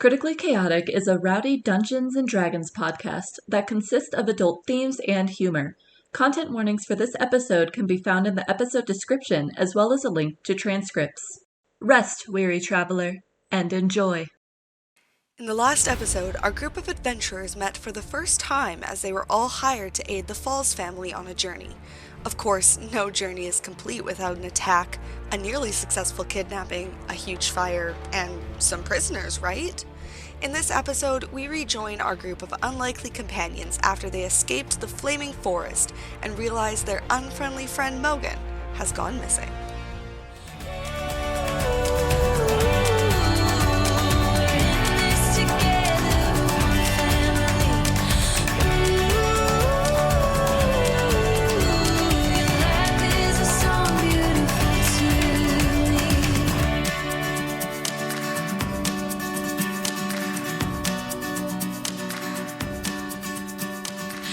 Critically Chaotic is a rowdy Dungeons & Dragons podcast that consists of adult themes and humor. Content warnings for this episode can be found in the episode description as well as a link to transcripts. Rest, weary traveler, and enjoy. In the last episode, our group of adventurers met for the first time as they were all hired to aid the Falls family on a journey. Of course, no journey is complete without an attack, a nearly successful kidnapping, a huge fire, and some prisoners, right? In this episode, we rejoin our group of unlikely companions after they escaped the flaming forest and realize their unfriendly friend Mogan has gone missing.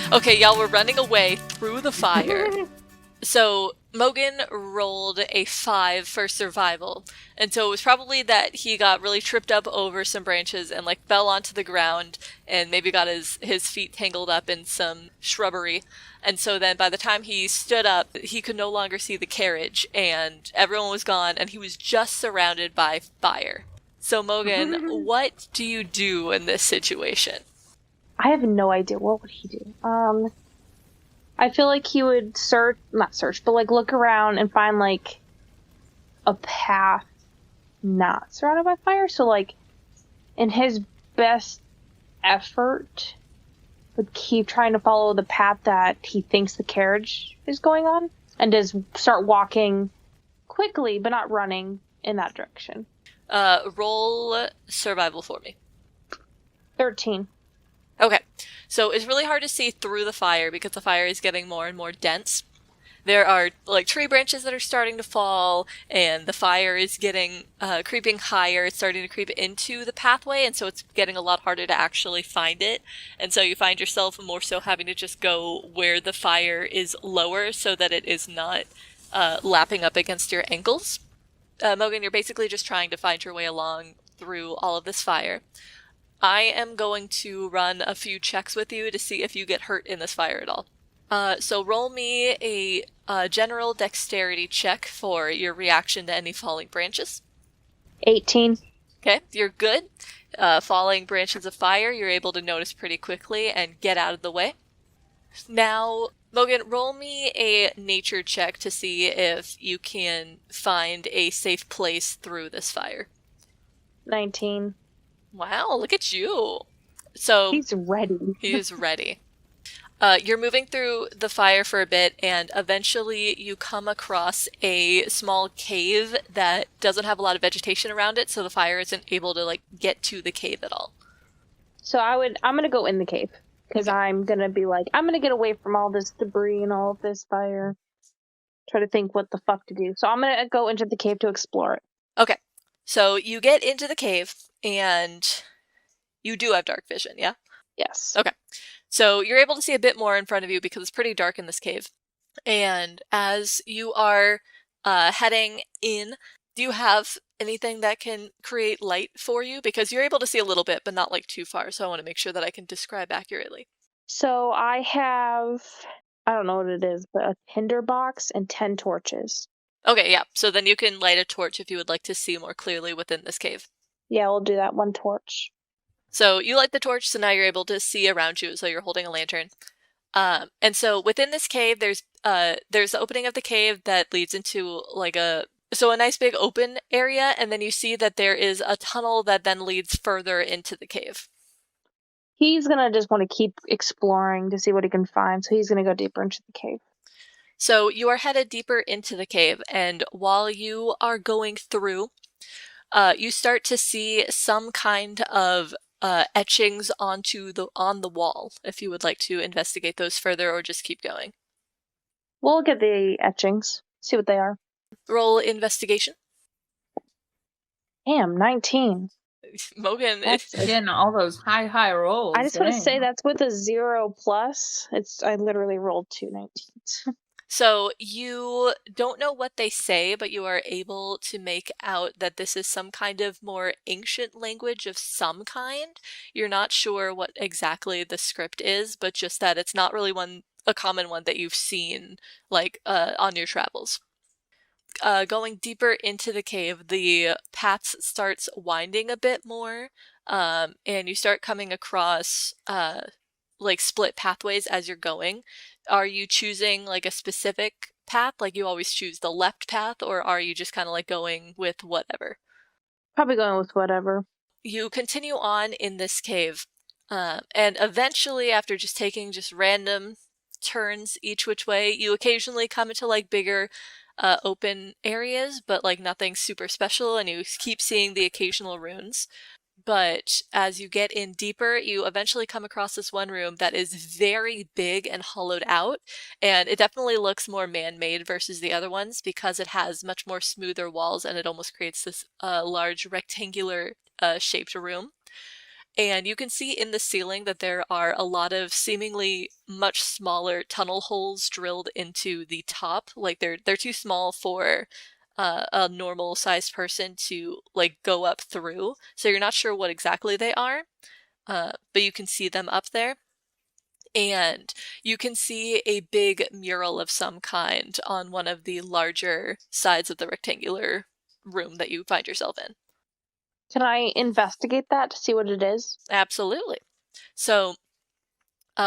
Okay, y'all were running away through the fire. So Mogan rolled a 5 for survival. And so it was probably that he got really tripped up over some branches and fell onto the ground and maybe got his feet tangled up in some shrubbery. And so then by the time he stood up, he could no longer see the carriage and everyone was gone and he was just surrounded by fire. So Mogan, what do you do in this situation? I have no idea. What would he do? I feel like he would look around and find a path not surrounded by fire. So in his best effort, would keep trying to follow the path that he thinks the carriage is going on, and just start walking quickly, but not running in that direction. Roll survival for me. 13. Okay, so it's really hard to see through the fire because the fire is getting more and more dense. There are tree branches that are starting to fall, and the fire is getting creeping higher. It's starting to creep into the pathway, and so it's getting a lot harder to actually find it. And so you find yourself more so having to just go where the fire is lower so that it is not lapping up against your ankles. Mogan, you're basically just trying to find your way along through all of this fire. I am going to run a few checks with you to see if you get hurt in this fire at all. So roll me a general dexterity check for your reaction to any falling branches. 18. Okay, you're good. Falling branches of fire, you're able to notice pretty quickly and get out of the way. Now, Mogan, roll me a nature check to see if you can find a safe place through this fire. 19. Wow, look at you. So he's ready. He's ready. You're moving through the fire for a bit, and eventually you come across a small cave that doesn't have a lot of vegetation around it, so the fire isn't able to get to the cave at all. So I'm gonna go in the cave because I'm gonna be I'm gonna get away from all this debris and all of this fire. Try to think what the fuck to do. So I'm gonna go into the cave to explore it. Okay. So you get into the cave, and you do have dark vision, yeah? Yes. Okay. So you're able to see a bit more in front of you because it's pretty dark in this cave. And as you are heading in, do you have anything that can create light for you? Because you're able to see a little bit, but not too far. So I want to make sure that I can describe accurately. So I have, I don't know what it is, but a tinder box and 10 torches. Okay, yeah. So then you can light a torch if you would like to see more clearly within this cave. Yeah, we'll do that. 1 torch. So you light the torch, so now you're able to see around you, so you're holding a lantern. And so within this cave, there's the opening of the cave that leads into a nice big open area, and then you see that there is a tunnel that then leads further into the cave. He's gonna just want to keep exploring to see what he can find, so he's gonna go deeper into the cave. So you are headed deeper into the cave, and while you are going through, you start to see some kind of etchings on the wall, if you would like to investigate those further or just keep going. We'll get the etchings, see what they are. Roll investigation. Damn, 19. Mogan, that's getting all those high rolls. I just want to say that's with a 0+. I literally rolled 2 19s. So you don't know what they say, but you are able to make out that this is some kind of more ancient language of some kind. You're not sure what exactly the script is, but just that it's not really a common one that you've seen on your travels. Going deeper into the cave, the paths starts winding a bit more, and you start coming across split pathways as you're going. Are you choosing like a specific path, like you always choose the left path, or are you just kind of like going with whatever? Probably going with whatever. You continue on in this cave, and eventually, after just taking just random turns each which way, you occasionally come into like bigger open areas, but like nothing super special, and you keep seeing the occasional runes. But as you get in deeper, you eventually come across this one room that is very big and hollowed out, and it definitely looks more man-made versus the other ones because it has much more smoother walls, and it almost creates this large rectangular shaped room. And you can see in the ceiling that there are a lot of seemingly much smaller tunnel holes drilled into the top. Like they're too small for a normal sized person to like go up through. So you're not sure what exactly they are, but you can see them up there. And you can see a big mural of some kind on one of the larger sides of the rectangular room that you find yourself in. Can I investigate that to see what it is? Absolutely. So,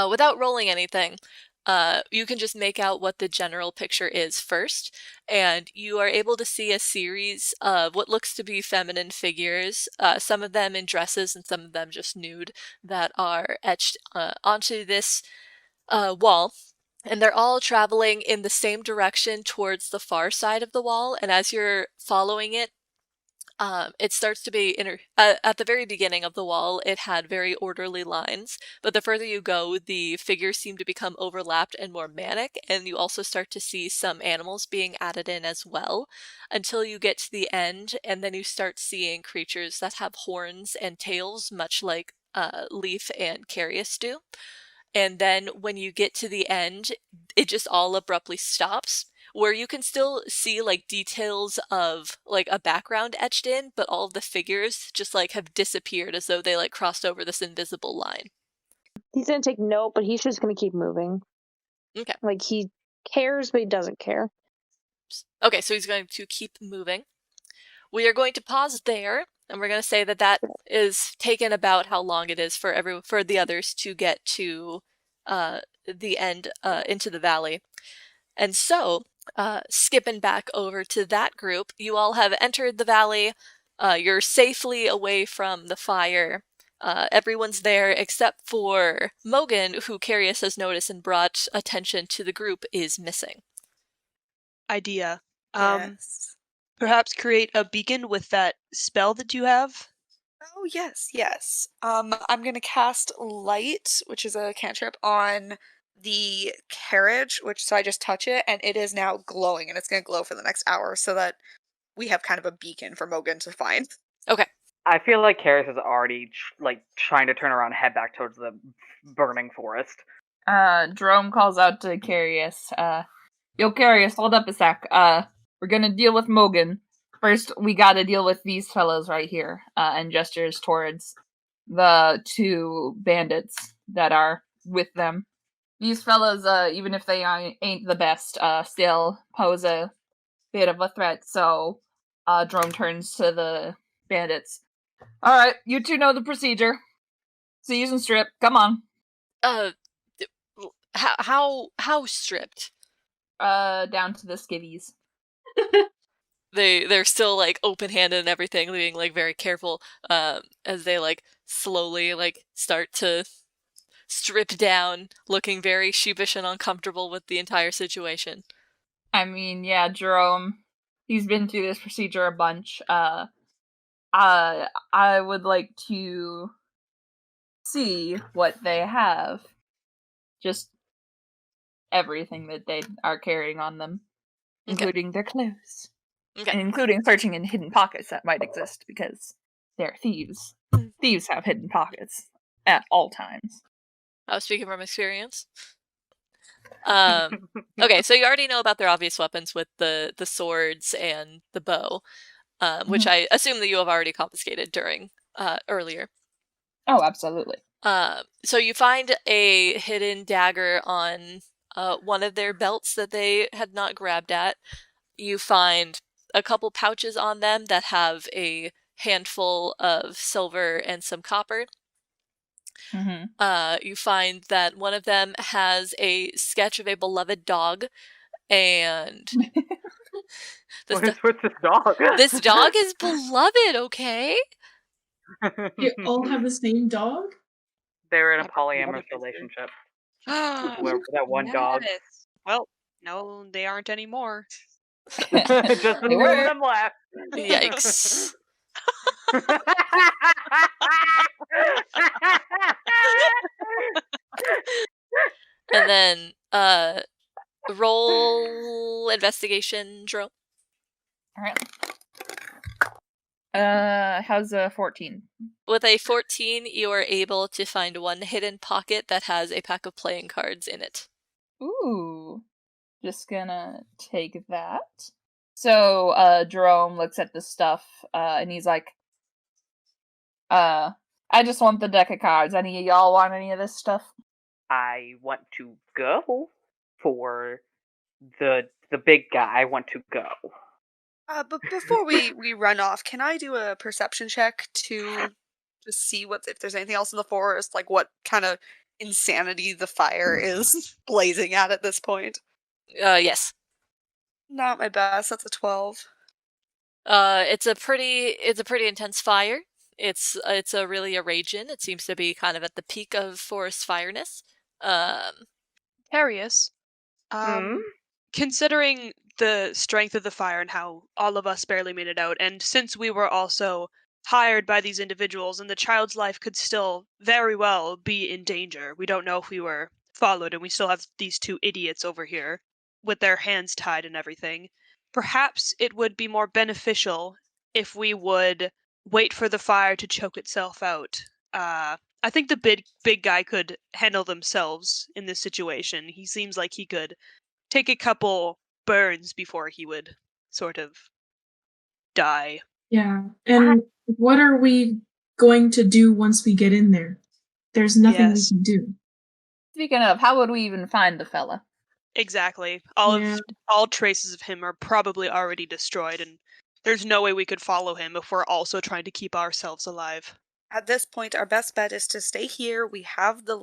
without rolling anything, you can just make out what the general picture is first, and you are able to see a series of what looks to be feminine figures, some of them in dresses and some of them just nude, that are etched onto this wall. And they're all traveling in the same direction towards the far side of the wall, and as you're following it, it starts to be at the very beginning of the wall, it had very orderly lines, but the further you go, the figures seem to become overlapped and more manic, and you also start to see some animals being added in as well, until you get to the end, and then you start seeing creatures that have horns and tails, much like Leaf and Kareus do. And then when you get to the end, it just all abruptly stops, where you can still see like details of like a background etched in, but all of the figures just like have disappeared as though they like crossed over this invisible line. He's gonna take note, but he's just gonna keep moving. Okay. Like he cares, but he doesn't care. Okay, so he's going to keep moving. We are going to pause there, and we're going to say that that is taken about how long it is for the others to get to the end into the valley. And so, skipping back over to that group, you all have entered the valley. You're safely away from the fire. Everyone's there except for Mogan, who Kareus has noticed and brought attention to the group, is missing. Idea. Yes. Perhaps create a beacon with that spell that you have? Oh, yes. I'm gonna cast Light, which is a cantrip, on the carriage, so I just touch it, and it is now glowing, and it's gonna glow for the next hour, so that we have kind of a beacon for Mogan to find. Okay. I feel like Kareus is already trying to turn around and head back towards the burning forest. Jerome calls out to Kareus. Yo, Kareus, hold up a sec. We're gonna deal with Mogan. First, we gotta deal with these fellows right here, and gestures towards the two bandits that are with them. These fellows, even if they ain't the best, still pose a bit of a threat, so Jerome turns to the bandits. Alright, you two know the procedure. Seize and strip, come on. How stripped? Down to the skivvies. They're still like open-handed and everything, being like very careful as they like slowly like start to strip down, looking very sheepish and uncomfortable with the entire situation. I mean, yeah, Jerome, he's been through this procedure a bunch. I would like to see what they have. Just everything that they are carrying on them, including their clothes. Okay. And including searching in hidden pockets that might exist, because they're thieves. Thieves have hidden pockets at all times. I was speaking from experience. Okay, so you already know about their obvious weapons with the swords and the bow, which I assume that you have already confiscated during earlier. Oh, absolutely. So you find a hidden dagger on one of their belts that they had not grabbed at. You find a couple pouches on them that have a handful of silver and some copper. You find that one of them has a sketch of a beloved dog, and What is with this dog? this dog is beloved, okay? You all have the same dog? They're in a polyamorous relationship with that one dog. Yes. Well, no, they aren't anymore. Just the They two were. of them left. Yikes. And then, roll investigation, Jerome. Alright. How's a 14? With a 14, you are able to find one hidden pocket that has a pack of playing cards in it. Ooh. Just gonna take that. So, Jerome looks at the stuff, and he's like, I just want the deck of cards. Any of y'all want any of this stuff? I want to go for the big guy. I want to go. But before we run off, can I do a perception check to just see if there's anything else in the forest, like what kind of insanity the fire is blazing at this point? Yes. Not my best. That's a 12. It's a pretty intense fire. It's really a raging. It seems to be kind of at the peak of forest fireness. Kareus, considering the strength of the fire and how all of us barely made it out, and since we were also hired by these individuals and the child's life could still very well be in danger, we don't know if we were followed and we still have these two idiots over here with their hands tied and everything, perhaps it would be more beneficial if we would wait for the fire to choke itself out. I think the big guy could handle themselves in this situation. He seems like he could take a couple burns before he would sort of die. Yeah. And what are we going to do once we get in there? There's nothing we can do. Speaking of, how would we even find the fella? Exactly. All traces of him are probably already destroyed, and there's no way we could follow him if we're also trying to keep ourselves alive. At this point, our best bet is to stay here. We have the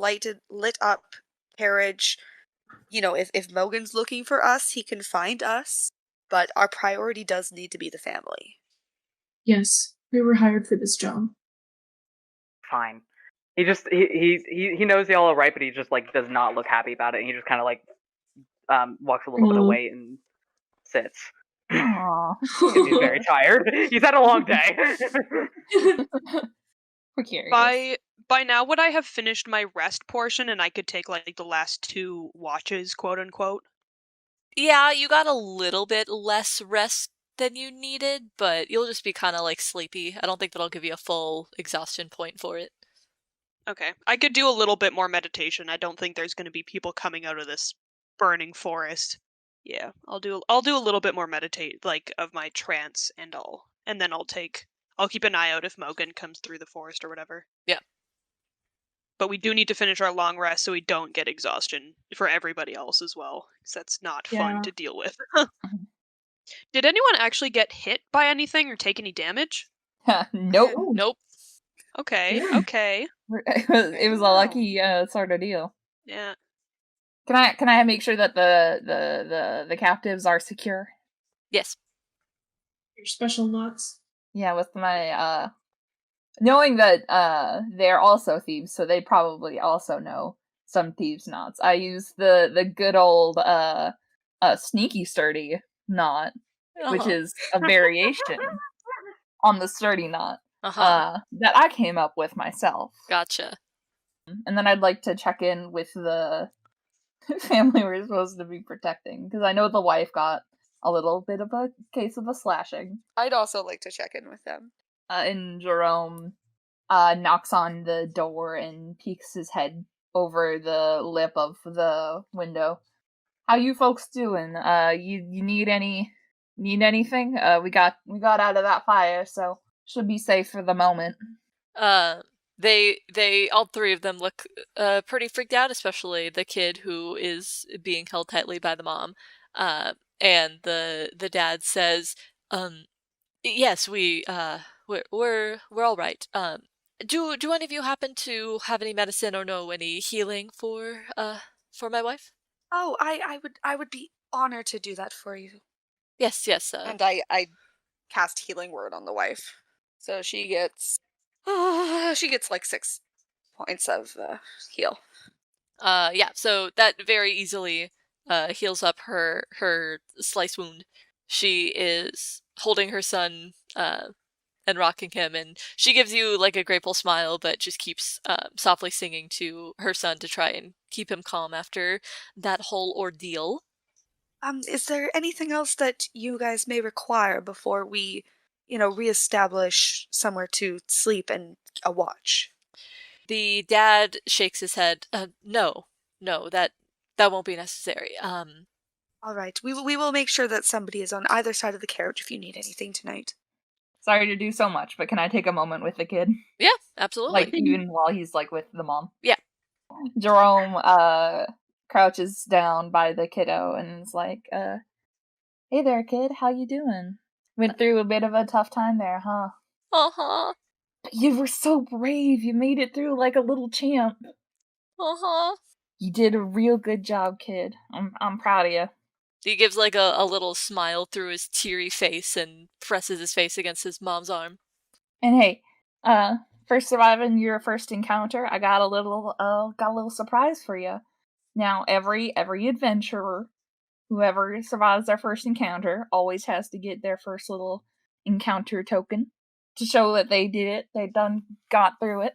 lit up carriage. You know, if Mogan's looking for us, he can find us. But our priority does need to be the family. Yes, we were hired for this job. Fine. He just he knows y'all are right, but he just like does not look happy about it, and he just kind of like walks a little bit away and sits. Aww. He's very tired. He's had a long day. We're curious. By now, would I have finished my rest portion and I could take like the last 2 watches, quote unquote? Yeah, you got a little bit less rest than you needed, but you'll just be kind of like sleepy. I don't think that'll give you a full exhaustion point for it. Okay. I could do a little bit more meditation. I don't think there's going to be people coming out of this burning forest. Yeah, I'll do a little bit more meditate, like of my trance and all. And then I'll keep an eye out if Mogan comes through the forest or whatever. Yeah. But we do need to finish our long rest so we don't get exhaustion for everybody else as well, because that's not fun to deal with. Did anyone actually get hit by anything or take any damage? Nope. Nope. Okay, Yeah. okay. It was a lucky sort of deal. Yeah. Can I make sure that the captives are secure? Yes. Your special knots? Yeah, with my knowing that they're also thieves, so they probably also know some thieves' knots. I use the good old sneaky sturdy knot, which is a variation on the sturdy knot that I came up with myself. Gotcha. And then I'd like to check in with the family we're supposed to be protecting, because I know the wife got a little bit of a case of a slashing. I'd also like to check in with them. And Jerome knocks on the door and peeks his head over the lip of the window. How you folks doing? You need anything? We got out of that fire, so should be safe for the moment. They all three of them look pretty freaked out, especially the kid who is being held tightly by the mom. And the dad says, yes, we're all right. Do any of you happen to have any medicine or know any healing for my wife? Oh, I would be honored to do that for you. Yes. And I cast healing word on the wife, so she gets like 6 points of heal. Yeah. So that very easily heals up her slice wound. She is holding her son and rocking him, and she gives you like a grateful smile, but just keeps softly singing to her son to try and keep him calm after that whole ordeal. Is there anything else that you guys may require before we, reestablish somewhere to sleep and a watch? The dad shakes his head. No, that won't be necessary. All right, we will make sure that somebody is on either side of the carriage if you need anything tonight. Sorry to do so much, but can I take a moment with the kid? Yeah, absolutely. Like, even while he's, like, with the mom? Yeah. Jerome, crouches down by the kiddo and is like, hey there, kid, how you doing? Went through a bit of a tough time there, huh? Uh-huh. But you were so brave, you made it through like a little champ. Uh-huh. You did a real good job, kid. I'm proud of you. He gives like a little smile through his teary face and presses his face against his mom's arm. And hey, for surviving your first encounter, I got a little surprise for you. Now, every adventurer, whoever survives their first encounter, always has to get their first little encounter token to show that they did it. They got through it.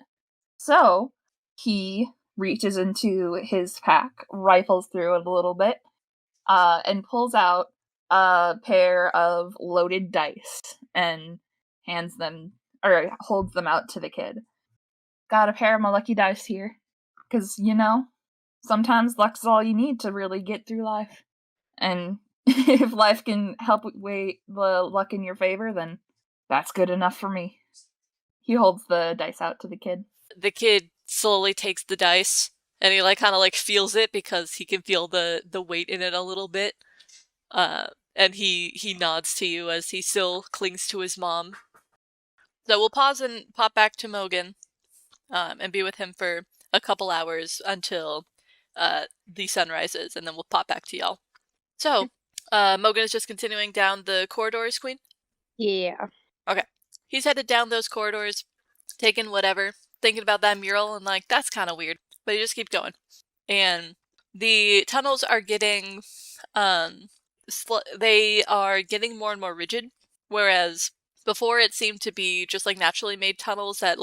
So he reaches into his pack, rifles through it a little bit, and pulls out a pair of loaded dice and holds them out to the kid. Got a pair of my lucky dice here. Because, sometimes luck's all you need to really get through life. And if life can help weigh the luck in your favor, then that's good enough for me. He holds the dice out to the kid. The kid slowly takes the dice, and he kind of feels it because he can feel the weight in it a little bit. And he nods to you as he still clings to his mom. So we'll pause and pop back to Mogan, and be with him for a couple hours until the sun rises, and then we'll pop back to y'all. So, Mogan is just continuing down the corridors, Queen? Yeah. Okay. He's headed down those corridors, taking whatever, thinking about that mural, and that's kind of weird. But he just keeps going. And the tunnels are getting, they are getting more and more rigid, whereas before it seemed to be just naturally made tunnels that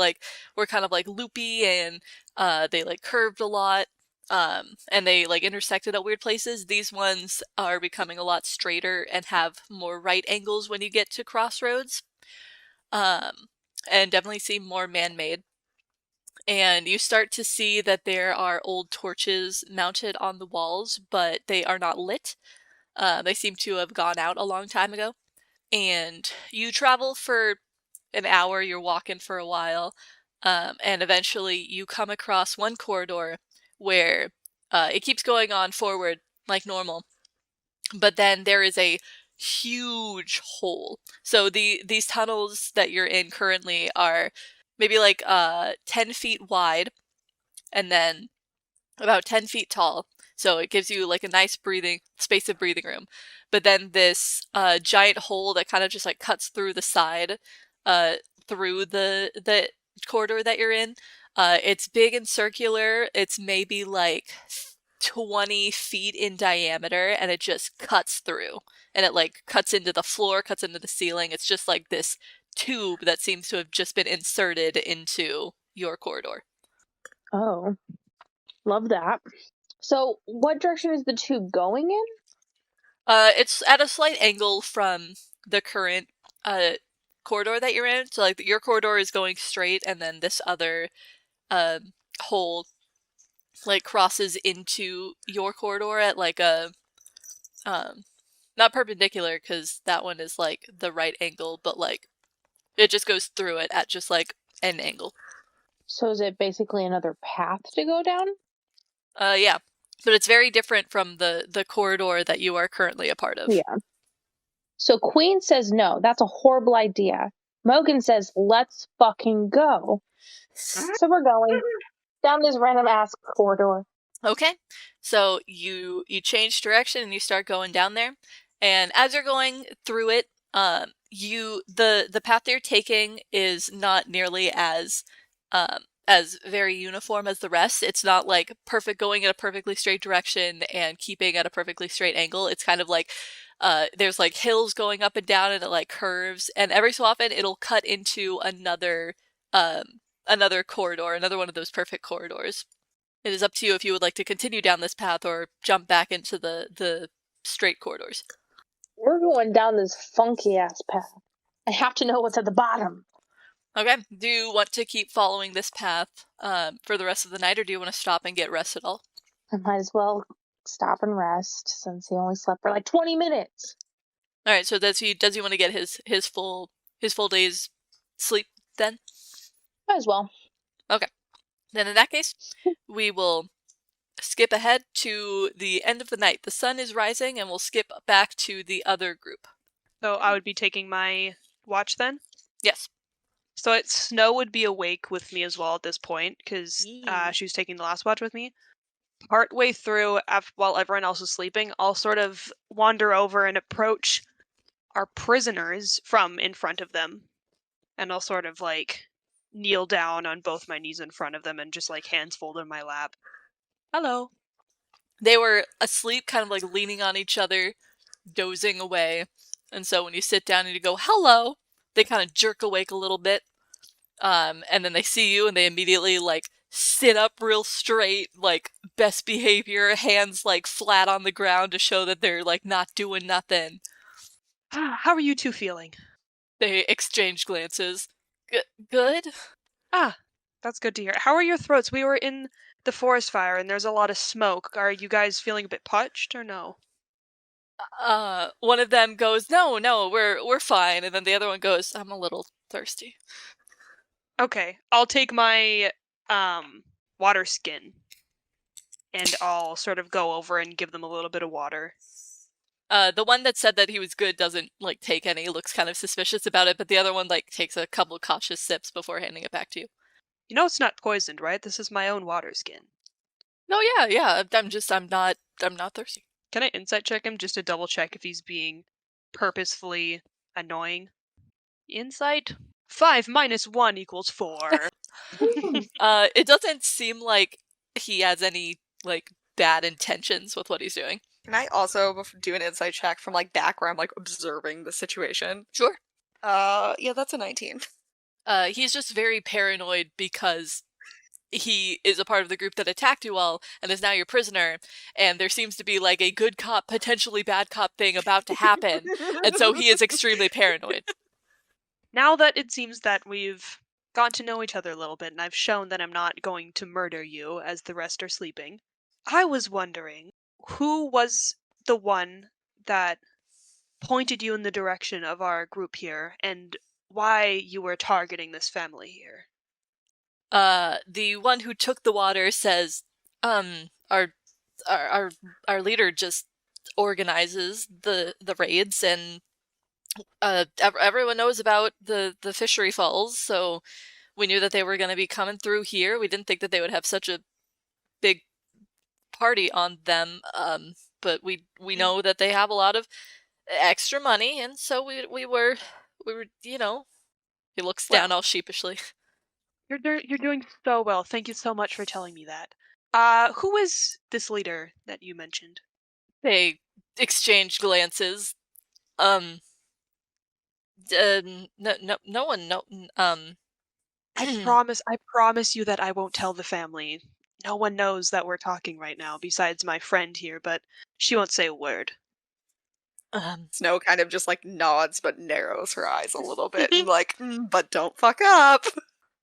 were kind of loopy and they curved a lot. And they intersected at weird places. These ones are becoming a lot straighter and have more right angles when you get to crossroads. And definitely seem more man-made. And you start to see that there are old torches mounted on the walls, but they are not lit. They seem to have gone out a long time ago. And you travel for an hour, you're walking for a while, and eventually you come across one corridor where it keeps going on forward like normal, but then there is a huge hole. So these tunnels that you're in currently are maybe 10 feet wide and then about 10 feet tall. So it gives you a nice space of breathing room. But then this giant hole that kind of just cuts through the side, through the corridor that you're in. It's big and circular. It's maybe 20 feet in diameter, and it just cuts through. And it cuts into the floor, cuts into the ceiling. It's just this tube that seems to have just been inserted into your corridor. Oh. Love that. So, what direction is the tube going in? It's at a slight angle from the current corridor that you're in. So your corridor is going straight, and then this other hole crosses into your corridor at a not perpendicular, because that one is, like, the right angle, but, like, it just goes through it at just, like, an angle. So is it basically another path to go down? Yeah. But it's very different from the corridor that you are currently a part of. Yeah. So Queen says no, that's a horrible idea. Mogan says, let's fucking go. So we're going down this random ass corridor. Okay. So you change direction and you start going down there. And as you're going through it, the path that you're taking is not nearly as very uniform as the rest. It's not like perfect going in a perfectly straight direction and keeping at a perfectly straight angle. It's kind of like there's like hills going up and down and it like curves, and every so often it'll cut into another corridor, another one of those perfect corridors. It is up to you if you would like to continue down this path or jump back into the straight corridors. We're going down this funky ass path. I have to know what's at the bottom. Okay. Do you want to keep following this path for the rest of the night, or do you want to stop and get rest at all? I might as well stop and rest since he only slept for like 20 minutes. All right. So does he want to get his full day's sleep then? Might as well. Okay. Then in that case, we will skip ahead to the end of the night. The sun is rising, and we'll skip back to the other group. So I would be taking my watch then? Yes. So Snow would be awake with me as well at this point, because she was taking the last watch with me. Partway through, while everyone else is sleeping, I'll sort of wander over and approach our prisoners from in front of them. And I'll sort of, like, kneel down on both my knees in front of them and just, like, hands folded in my lap. Hello. They were asleep, kind of like leaning on each other, dozing away. And so when you sit down and you go, hello, they kind of jerk awake a little bit. And then they see you and they immediately like sit up real straight, like best behavior, hands like flat on the ground to show that they're like not doing nothing. How are you two feeling? They exchange glances. Good? That's good to hear. How are your throats? We were in the forest fire and there's a lot of smoke. Are you guys feeling a bit parched or no? One of them goes, no, we're fine. And then the other one goes, I'm a little thirsty. Okay, I'll take my water skin and I'll sort of go over and give them a little bit of water. The one that said that he was good doesn't like take any, looks kind of suspicious about it, but the other one like takes a couple of cautious sips before handing it back to you. You know it's not poisoned, right? This is my own water skin. No, yeah. I'm not thirsty. Can I insight check him just to double check if he's being purposefully annoying? Insight? 5 minus 1 equals 4. It doesn't seem like he has any like bad intentions with what he's doing. Can I also do an insight check from like back where I'm like observing the situation? Sure. Yeah, that's a 19. He's just very paranoid because he is a part of the group that attacked you all and is now your prisoner, and there seems to be like a good cop, potentially bad cop thing about to happen, and so he is extremely paranoid. Now that it seems that we've got to know each other a little bit and I've shown that I'm not going to murder you as the rest are sleeping, I was wondering who was the one that pointed you in the direction of our group here and why you were targeting this family here. The one who took the water says, our leader just organizes the raids, and everyone knows about the fishery falls, so we knew that they were going to be coming through here. We didn't think that they would have such a big party on them, but we know that they have a lot of extra money, and so we were, you know. He looks down all sheepishly. You're doing so well. Thank you so much for telling me that. Who is this leader that you mentioned? They exchange glances. No one. I promise you that I won't tell the family. No one knows that we're talking right now, besides my friend here, but she won't say a word. Snow kind of just like nods but narrows her eyes a little bit and like, but don't fuck up.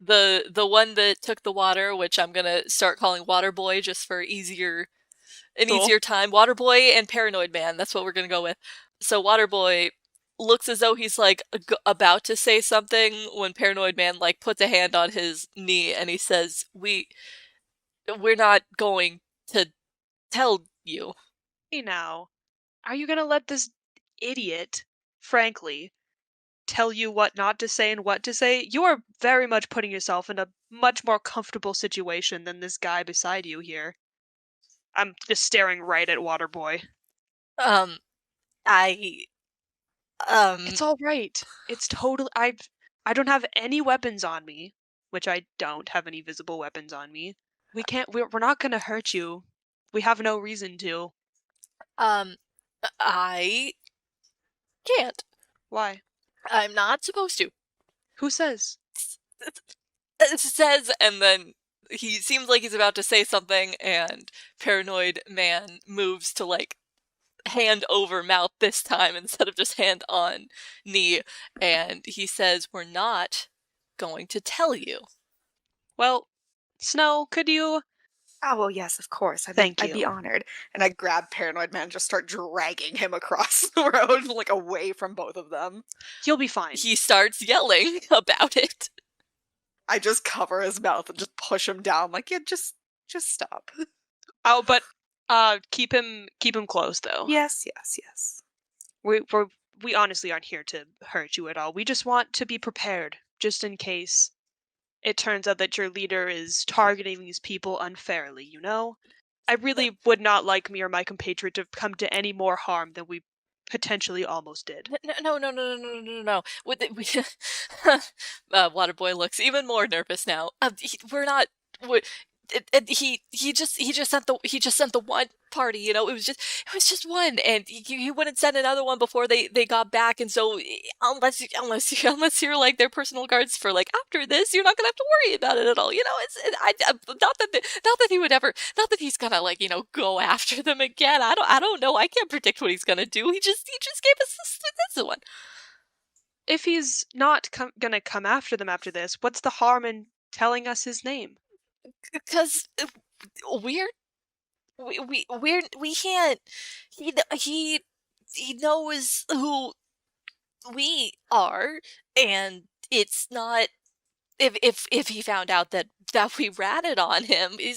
The one that took the water, which I'm gonna start calling Water Boy just for easier An Cool. easier time. Waterboy and Paranoid Man. That's what we're gonna go with. So Waterboy looks as though he's like about to say something when Paranoid Man like puts a hand on his knee and he says, we're not going to tell you. Hey now, are you gonna let this idiot, frankly, tell you what not to say and what to say? You are very much putting yourself in a much more comfortable situation than this guy beside you here. I'm just staring right at Waterboy. It's all right. It's totally. I don't have any weapons on me, which I don't have any visible weapons on me. We can't. We're not gonna hurt you. We have no reason to. I can't. Why? I'm not supposed to. Who says? It says, and then he seems like he's about to say something, and Paranoid Man moves to like hand over mouth this time instead of just hand on knee, and he says, we're not going to tell you. Well, Snow, could you? Oh, well, yes, of course. Thank I'd be you. honored. And I grab Paranoid Man and just start dragging him across the road, like away from both of them. You'll be fine. He starts yelling about it. I just cover his mouth and just push him down, like, yeah, just stop. Oh, but keep him close though. Yes. We honestly aren't here to hurt you at all. We just want to be prepared, just in case it turns out that your leader is targeting these people unfairly, you know? I really would not like me or my compatriot to come to any more harm than we potentially almost did. No. Waterboy looks even more nervous now. We're not. He just sent the one party, you know. It was just one, and he wouldn't send another one before they got back. And so unless you're like their personal guards for like after this, you're not gonna have to worry about it at all. You know, not that he would ever, not that he's gonna like, you know, go after them again. I don't know. I can't predict what he's gonna do. He just gave us this one. If he's not gonna come after them after this, what's the harm in telling us his name? Because we can't. He knows who we are, and it's not. If he found out that we ratted on him, he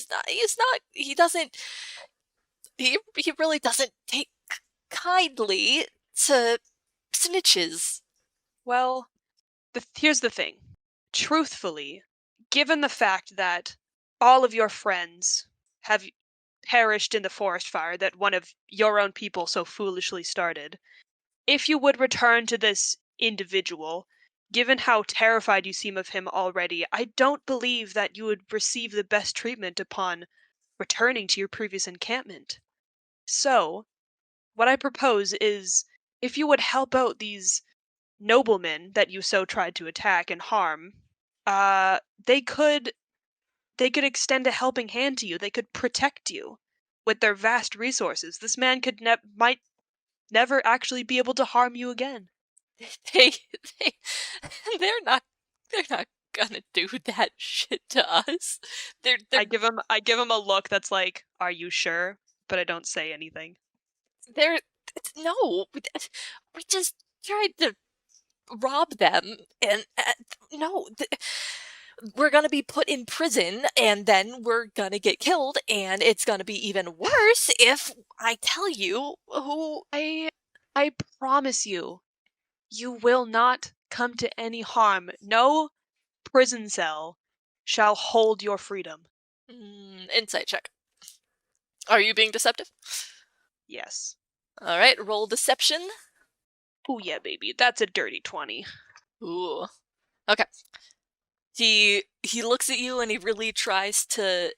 really doesn't take kindly to snitches. Well, here's the thing. Truthfully, given the fact that all of your friends have perished in the forest fire that one of your own people so foolishly started, if you would return to this individual, given how terrified you seem of him already, I don't believe that you would receive the best treatment upon returning to your previous encampment. So, what I propose is, if you would help out these noblemen that you so tried to attack and harm, they could extend a helping hand to you. They could protect you with their vast resources. This man might never actually be able to harm you again. They're not gonna do that shit to us. I give him a look that's like, "Are you sure?" But I don't say anything. No, we just tried to rob them, and no, we're gonna be put in prison, and then we're gonna get killed, and it's gonna be even worse if I tell you who. I promise you, you will not come to any harm. No prison cell shall hold your freedom. Insight check. Are you being deceptive? Yes. All right, roll deception. Oh yeah, baby, that's a dirty 20. Ooh. Okay. He looks at you and he really tries to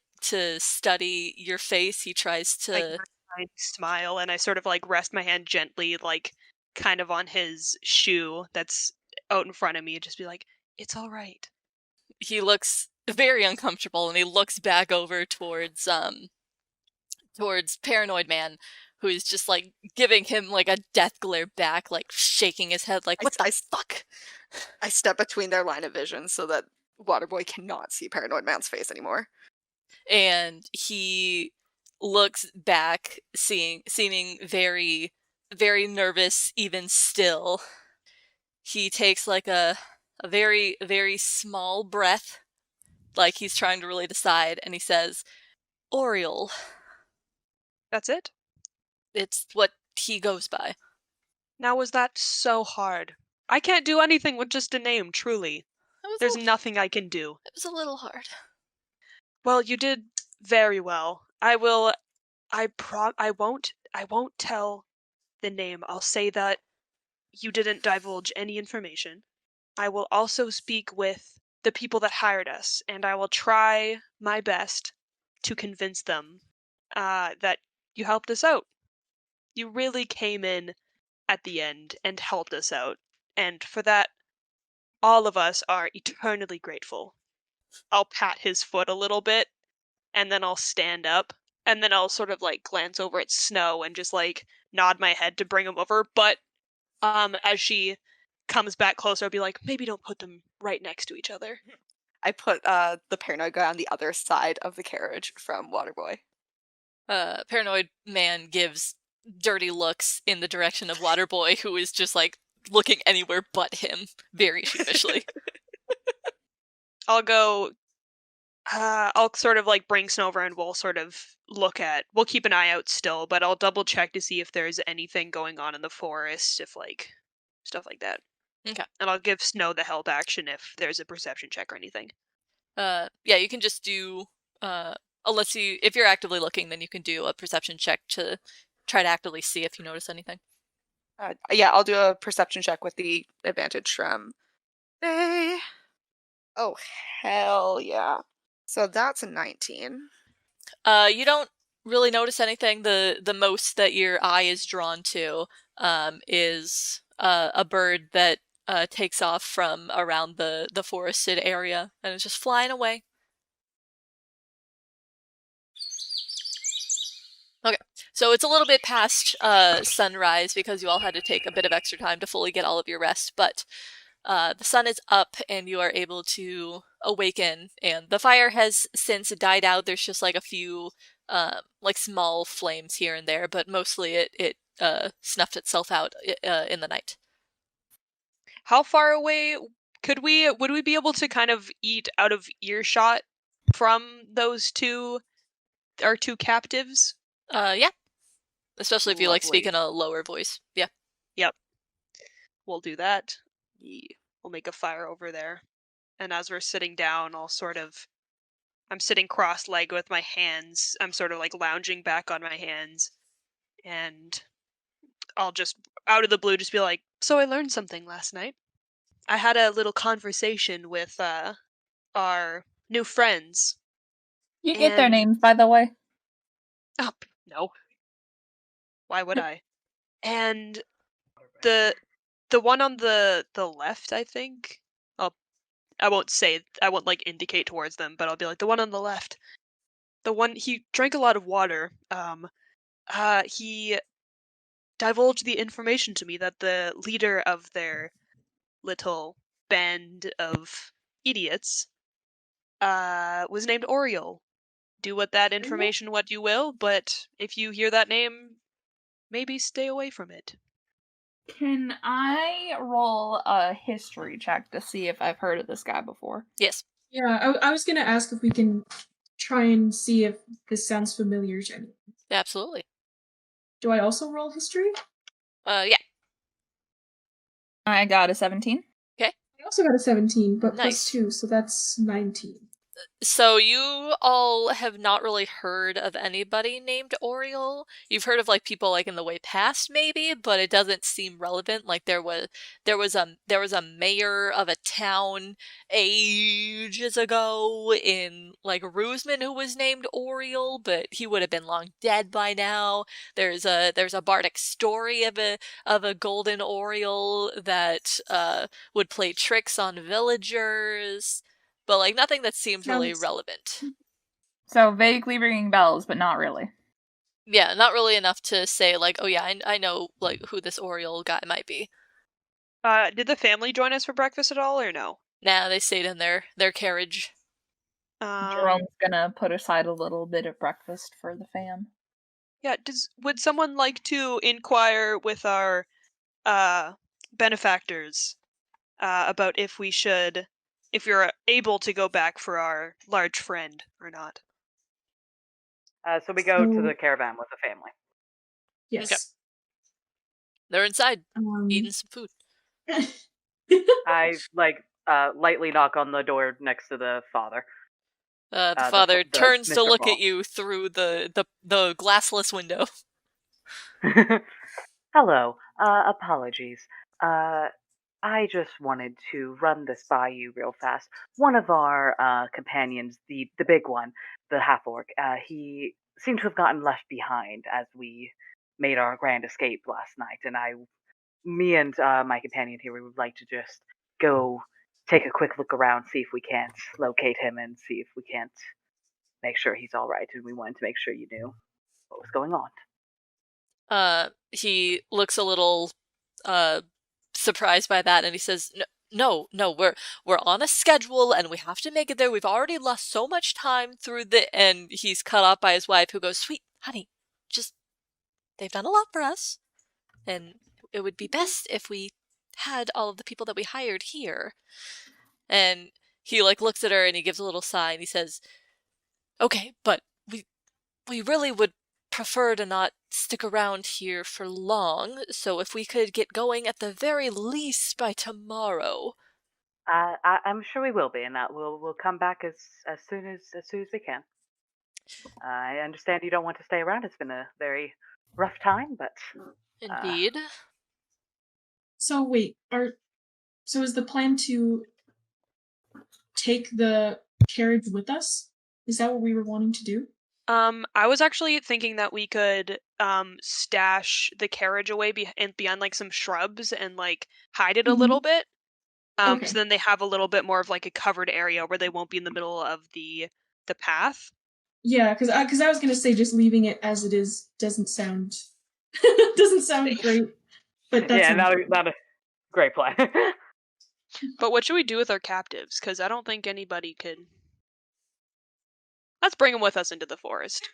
study your face. He tries to I smile and I sort of like rest my hand gently, like kind of on his shoe that's out in front of me, and just be like, "It's all right." He looks very uncomfortable and he looks back over towards Paranoid Man, who's just like giving him like a death glare back, like shaking his head like, what the fuck? I step between their line of vision so that Waterboy cannot see Paranoid Man's face anymore. And he looks back, seeming very, very nervous even still. He takes like a very, very small breath, like he's trying to really decide, and he says, Oriole. That's it? It's what he goes by. Now, was that so hard? I can't do anything with just a name, truly. There's nothing I can do. It was a little hard. Well, you did very well. I won't tell the name. I'll say that you didn't divulge any information. I will also speak with the people that hired us, and I will try my best to convince them that you helped us out. You really came in at the end and helped us out, and for that, all of us are eternally grateful. I'll pat his foot a little bit, and then I'll stand up, and then I'll sort of like glance over at Snow and just like nod my head to bring him over, but as she comes back closer, I'll be like, maybe don't put them right next to each other. I put the paranoid guy on the other side of the carriage from Waterboy. Paranoid man gives dirty looks in the direction of Waterboy, who is just like looking anywhere but him, very sheepishly. I'll sort of like bring Snow over and we'll sort of we'll keep an eye out still, but I'll double check to see if there's anything going on in the forest, if like stuff like that. Okay. And I'll give Snow the help action if there's a perception check or anything. Yeah, you can just do, if you're actively looking, then you can do a perception check to try to actively see if you notice anything. Yeah, I'll do a perception check with the advantage from Vae. Oh, hell yeah. So that's a 19. You don't really notice anything. The most that your eye is drawn to is a bird that takes off from around the forested area and is just flying away. Okay, so it's a little bit past sunrise because you all had to take a bit of extra time to fully get all of your rest, but the sun is up and you are able to awaken, and the fire has since died out. There's just like a few like small flames here and there, but mostly it snuffed itself out in the night. How far away would we be able to kind of eat out of earshot from those our two captives? Yeah. Especially if you like Lovely. speak in a lower voice. Yeah. Yep. We'll do that. We'll make a fire over there. And as we're sitting down, I'm sitting cross-legged with my hands. I'm sort of like lounging back on my hands. And I'll just, out of the blue, just be like, so I learned something last night. I had a little conversation with our new friends. You get their names, by the way? Oh, no. Why would I? And the one on the left, I think. I won't like indicate towards them, but I'll be like, the one on the left. The one, he drank a lot of water. He divulged the information to me that the leader of their little band of idiots was named Oriole. Do with that information what you will, but if you hear that name, maybe stay away from it. Can I roll a history check to see if I've heard of this guy before? Yes. Yeah, I was gonna ask if we can try and see if this sounds familiar to anyone. Absolutely. Do I also roll history? Yeah. I got a 17. Okay. I also got a 17, but Nice. +2, so that's 19. So you all have not really heard of anybody named Oriole. You've heard of like people like in the way past maybe, but it doesn't seem relevant. Like there was a mayor of a town ages ago in like Roosman who was named Oriole, but he would have been long dead by now. There's a bardic story of a golden Oriole that would play tricks on villagers. But, like, nothing that seems really relevant. So, vaguely ringing bells, but not really. Yeah, not really enough to say, like, oh yeah, I know, like, who this Oriole guy might be. Did the family join us for breakfast at all, or no? Nah, they stayed in their carriage. Jerome's gonna put aside a little bit of breakfast for the fam. Yeah, would someone like to inquire with our benefactors about if you're able to go back for our large friend or not? So we go to the caravan with the family. Yes. They're inside, eating some food. I lightly knock on the door next to the father. The father turns to Mr. look Paul. at you through the glassless window. Hello. Apologies. I just wanted to run this by you real fast. One of our companions, the big one, the half-orc, he seemed to have gotten left behind as we made our grand escape last night, and me and my companion here, we would like to just go take a quick look around, see if we can't locate him, and see if we can't make sure he's all right. And we wanted to make sure you knew what was going on. He looks a little surprised by that, and he says, No, we're on a schedule, and we have to make it there. We've already lost so much time through and he's cut off by his wife, who goes, Sweet honey, just they've done a lot for us, and it would be best if we had all of the people that we hired here. And he looks at her and he gives a little sigh and he says, Okay, but we really would prefer to not stick around here for long, so if we could get going at the very least by tomorrow. I'm sure we will be, and that we'll come back as soon as we can. I understand you don't want to stay around. It's been a very rough time, but Indeed. So wait, so is the plan to take the carriage with us? Is that what we were wanting to do? I was actually thinking that we could stash the carriage away behind some shrubs and hide it a little bit. Okay. So then they have a little bit more of a covered area where they won't be in the middle of the path. Yeah, because I was gonna say just leaving it as it is doesn't sound great. But that's not a great plan. But what should we do with our captives? Because I don't think anybody could. Let's bring them with us into the forest.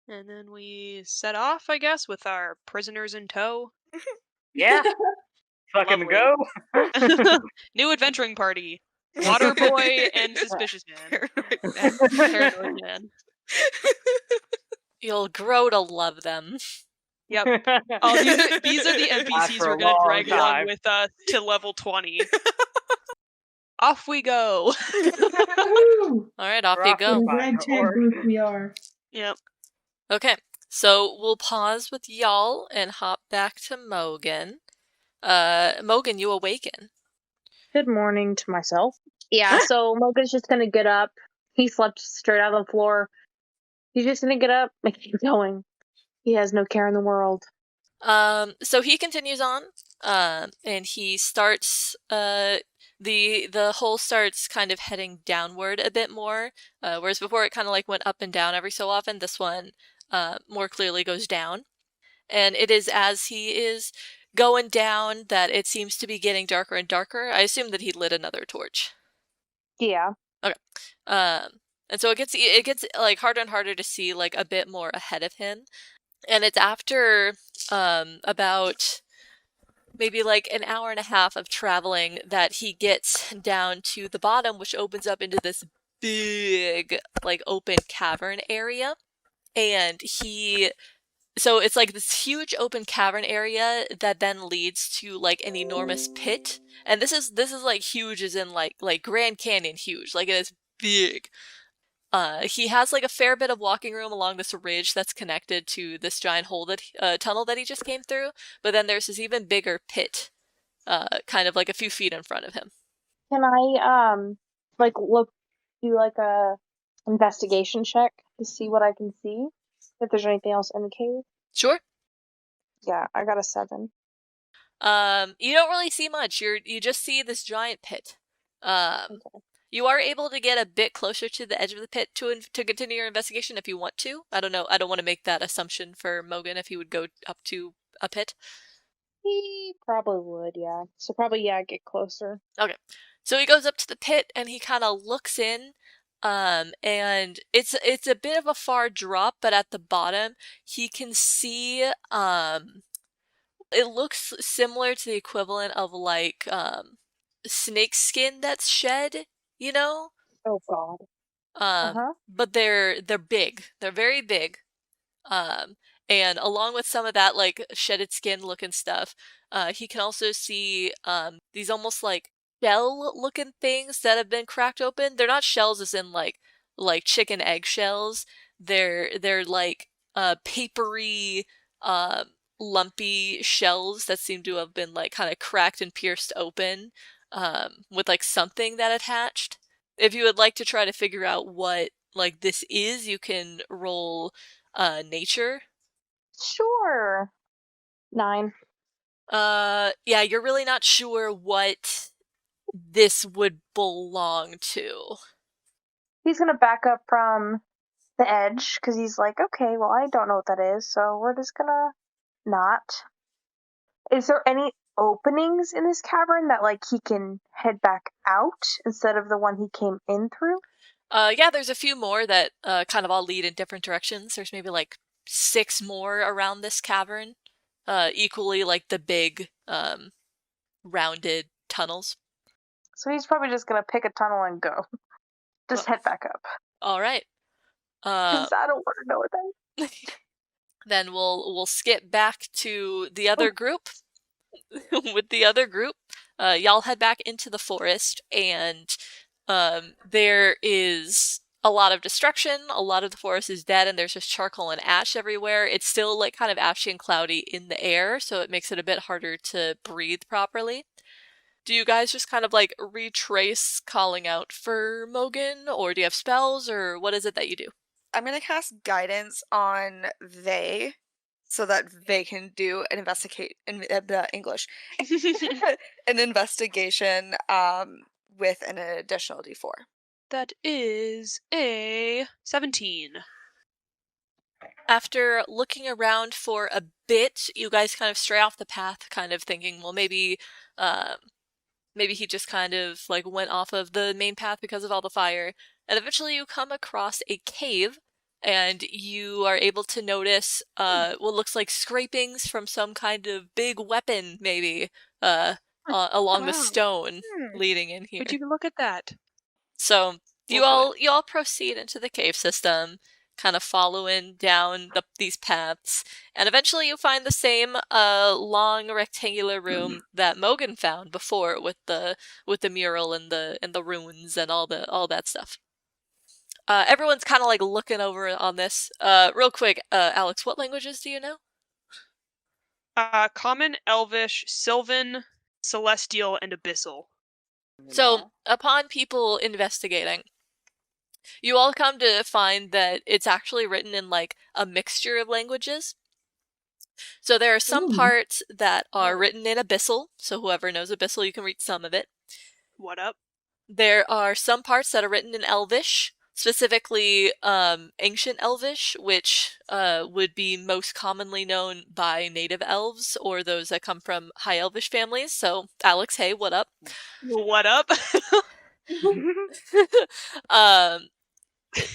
And then we set off, I guess, with our prisoners in tow. Yeah. Fucking go. New adventuring party. Water boy and suspicious man. Paranoid man. You'll grow to love them. Yep. Oh, these are the NPCs we're going to drag along with us to level 20. Off we go. Alright, off you go. Ragtag group we are. Yep. Okay, so we'll pause with y'all and hop back to Mogan. Mogan, you awaken. Good morning to myself. Yeah, so Mogan's just gonna get up. He slept straight out on the floor. He's just gonna get up and keep going. He has no care in the world. So he continues on, and he starts, the hole starts kind of heading downward a bit more, whereas before it kind of went up and down every so often. This one, more clearly goes down. And it is as he is going down that it seems to be getting darker and darker. I assume that he lit another torch. Yeah. Okay. And so it gets harder and harder to see a bit more ahead of him. And it's after about maybe an hour and a half of traveling that he gets down to the bottom, which opens up into this big open cavern area. And so it's this huge open cavern area that then leads to an enormous pit. And this is huge as in Grand Canyon huge. It is big. He has a fair bit of walking room along this ridge that's connected to this giant hole tunnel that he just came through. But then there's this even bigger pit, kind of a few feet in front of him. Can I do a investigation check to see what I can see? If there's anything else in the cave? Sure. Yeah, I got a 7. You don't really see much. You just see this giant pit. Okay. You are able to get a bit closer to the edge of the pit to continue your investigation if you want to. I don't know. I don't want to make that assumption for Mogan if he would go up to a pit. He probably would, yeah. So probably, get closer. Okay. So he goes up to the pit and he kind of looks in, And it's a bit of a far drop, but at the bottom he can see it looks similar to the equivalent of like snake skin that's shed, you know? Oh God. Uh-huh. But they're big. They're very big. Um, and along with some of that like shedded skin looking stuff, he can also see these almost like shell looking things that have been cracked open. They're not shells as in like chicken egg shells. They're like papery lumpy shells that seem to have been like kind of cracked and pierced open with like something that attached. If you would like to try to figure out what like this is, you can roll nature. Sure. 9. Yeah, you're really not sure what this would belong to. He's gonna back up from the edge because he's like, okay, well, I don't know what that is, so we're just gonna not. Is there any openings in this cavern that like he can head back out instead of the one he came in through? Yeah, there's a few more that kind of all lead in different directions. There's maybe like 6 more around this cavern. Equally like the big rounded tunnels. So he's probably just gonna pick a tunnel and go. Just head back up. All right. Because I don't want to know what that is. Then we'll skip back to the other group. With the other group, y'all head back into the forest, and there is a lot of destruction. A lot of the forest is dead, and there's just charcoal and ash everywhere. It's still like kind of ashy and cloudy in the air, so it makes it a bit harder to breathe properly. Do you guys just kind of like retrace calling out for Mogan, or do you have spells, or what is it that you do? I'm gonna cast guidance on Vae so that Vae can do an English an investigation with an additional D4. That is a 17. After looking around for a bit, you guys kind of stray off the path, kind of thinking, well, maybe he just kind of like went off of the main path because of all the fire. And eventually you come across a cave, and you are able to notice what looks like scrapings from some kind of big weapon, maybe, along the stone leading in here. Would you look at that? So you all proceed into the cave system, kind of following down these paths, and eventually you find the same long rectangular room that Mogan found before with the mural and the runes and all that stuff. Everyone's kind of like looking over on this. Real quick, Alex, what languages do you know? Common, Elvish, Sylvan, Celestial, and Abyssal. So, upon people investigating, you all come to find that it's actually written in like a mixture of languages. So there are some parts that are written in Abyssal, so whoever knows Abyssal, you can read some of it. What up? There are some parts that are written in Elvish, specifically Ancient Elvish, which would be most commonly known by native elves or those that come from High Elvish families. So, Alex, hey, what up? What up?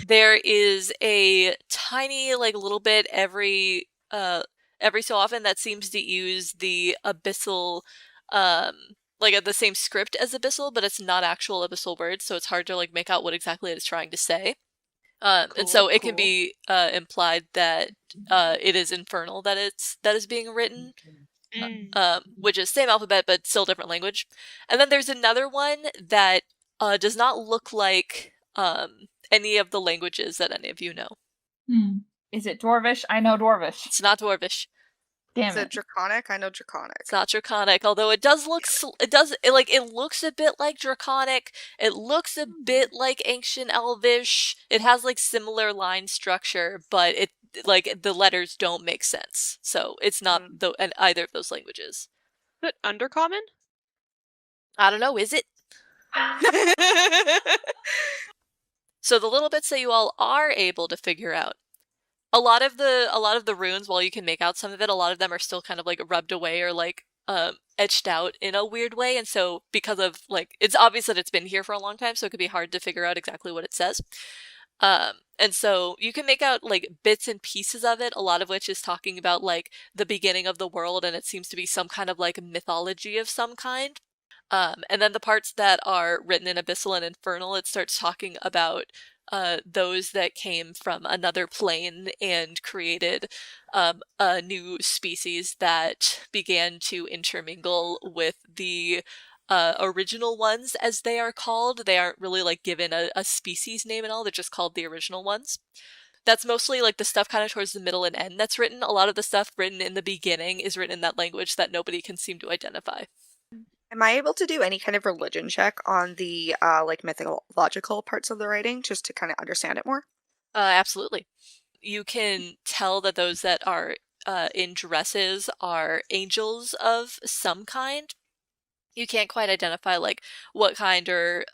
There is a tiny, like, little bit every so often that seems to use the Abyssal, like the same script as Abyssal, but it's not actual Abyssal words, so it's hard to like make out what exactly it is trying to say. And so it can be implied that it is Infernal that is being written, which is same alphabet but still different language. And then there's another one that does not look like any of the languages that any of you know. Is it Dwarvish? I know Dwarvish. It's not Dwarvish. Damn Is it Draconic? I know Draconic. It's not Draconic, although it looks a bit like Draconic. It looks a bit like Ancient Elvish. It has like similar line structure, but it like the letters don't make sense. So it's not either of those languages. Is it Undercommon? I don't know, is it? So the little bits that you all are able to figure out, a lot of the runes, while you can make out some of it, a lot of them are still kind of like rubbed away or like etched out in a weird way, and so because of, like, it's obvious that it's been here for a long time, so it could be hard to figure out exactly what it says. And so you can make out, like, bits and pieces of it, a lot of which is talking about, like, the beginning of the world, and it seems to be some kind of, like, mythology of some kind. And then the parts that are written in Abyssal and Infernal, it starts talking about those that came from another plane and created a new species that began to intermingle with the original ones, as they are called. They aren't really, like, given a species name and all, they're just called the original ones. That's mostly, like, the stuff kind of towards the middle and end that's written. A lot of the stuff written in the beginning is written in that language that nobody can seem to identify. Am I able to do any kind of religion check on the like mythological parts of the writing just to kind of understand it more? Absolutely. You can tell that those that are in dresses are angels of some kind. You can't quite identify, like, what kind or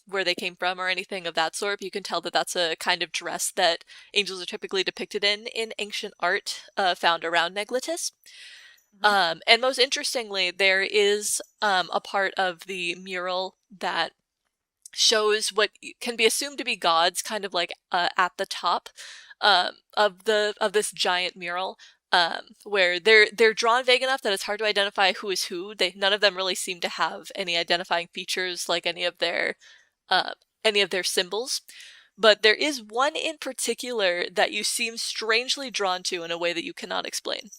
where they came from or anything of that sort, but you can tell that that's a kind of dress that angels are typically depicted in ancient art found around Negletis. And most interestingly, there is a part of the mural that shows what can be assumed to be gods, kind of like at the top of this giant mural, where they're drawn vague enough that it's hard to identify who is who. None of them really seem to have any identifying features like any of their symbols. But there is one in particular that you seem strangely drawn to in a way that you cannot explain.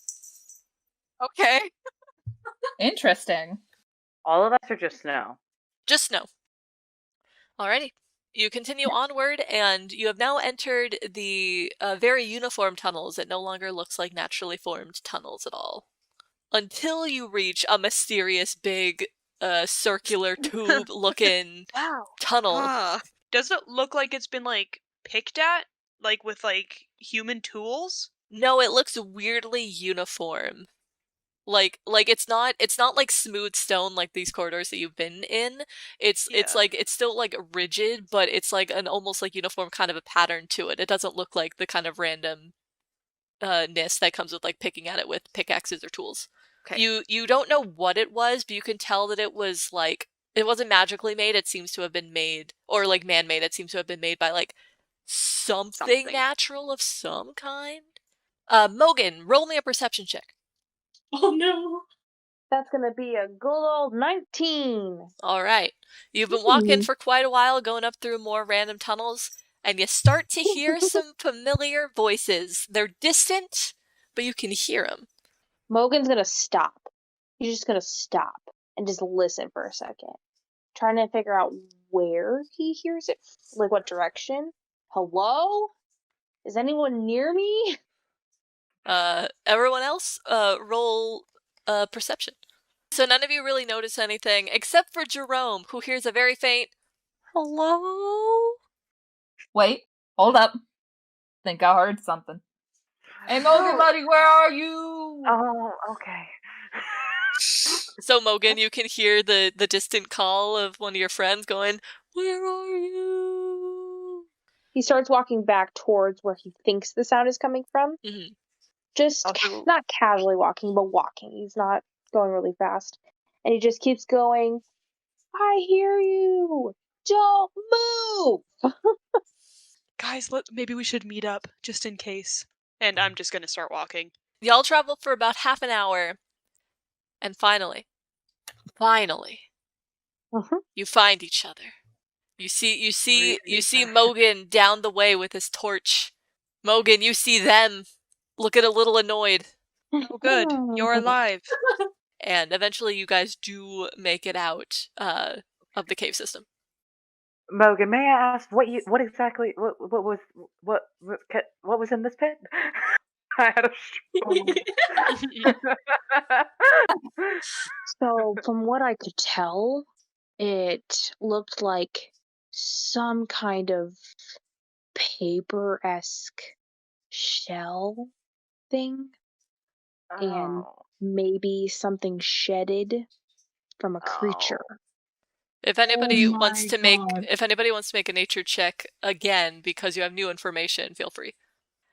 Okay. Interesting. All of us are just Snow. Just Snow. Alrighty. You continue onward, and you have now entered the very uniform tunnels. It no longer looks like naturally formed tunnels at all. Until you reach a mysterious big circular tube-looking tunnel. Does it look like it's been, like, picked at? Like, with, like, human tools? No, it looks weirdly uniform. Like it's not like smooth stone like these corridors that you've been in. It's like, it's still, like, rigid, but it's like an almost, like, uniform kind of a pattern to it. It doesn't look like the kind of random ness that comes with, like, picking at it with pickaxes or tools. Okay. You don't know what it was, but you can tell that it was, like, it wasn't magically made. It seems to have been made, or, like, man-made. It seems to have been made by, like, something natural of some kind. Mogan, roll me a perception check. Oh no. That's gonna be a good old 19. All right. You've been walking for quite a while, going up through more random tunnels, and you start to hear some familiar voices. They're distant, but you can hear them. Mogan's gonna stop. He's just gonna stop and just listen for a second, trying to figure out where he hears it, like what direction. Hello? Is anyone near me? Everyone else, roll perception. So none of you really notice anything, except for Jerome, who hears a very faint, hello? Wait, hold up. Think I heard something. Hey, Mogan, buddy, where are you? Oh, okay. So, Mogan, you can hear the distant call of one of your friends going, where are you? He starts walking back towards where he thinks the sound is coming from. Mm-hmm. Just not casually walking, but walking. He's not going really fast. And he just keeps going, I hear you! Don't move! Guys, maybe we should meet up, just in case. And I'm just gonna start walking. Y'all travel for about half an hour, and finally, you find each other. You see Mogan down the way with his torch. Mogan, you see them looking a little annoyed. Oh, good. You're alive. And eventually you guys do make it out of the cave system. Mogan, may I ask what exactly was in this pit? I had a So, from what I could tell, it looked like some kind of paper-esque shell thing, and maybe something shedded from a creature. If anybody Oh wants to my make a nature check again because you have new information, feel free.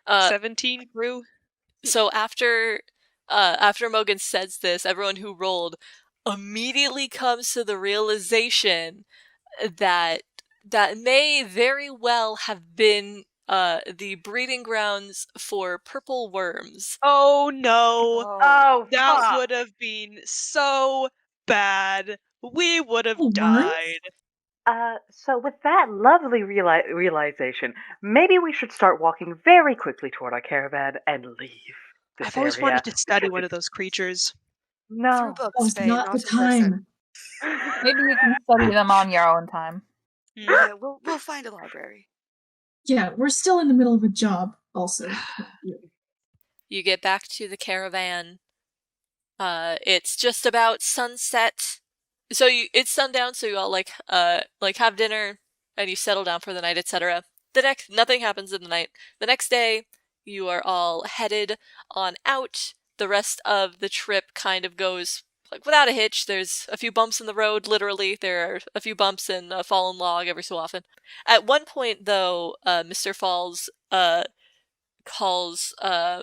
17 grew. So after after Mogan says this, everyone who rolled immediately comes to the realization that that may very well have been the breeding grounds for purple worms. Oh no. Oh, That fuck. would have been so bad. We would have Oh, worms? died. So with that lovely realization, maybe we should start walking very quickly toward our caravan and leave this I've always area. wanted to study because one of it's- those creatures. Through No. books, Oh, it's Faye, not the not in person. time. Maybe you can study them on your own time. Yeah, we'll find a library. Yeah, we're still in the middle of a job, also. You get back to the caravan. It's just about sunset. So it's sundown, so you all like have dinner and you settle down for the night, etc. Nothing happens in the night. The next day, you are all headed on out. The rest of the trip kind of goes like without a hitch. There's a few bumps in the road, literally. There are a few bumps and a fallen log every so often. At one point, though, Mr. Falls calls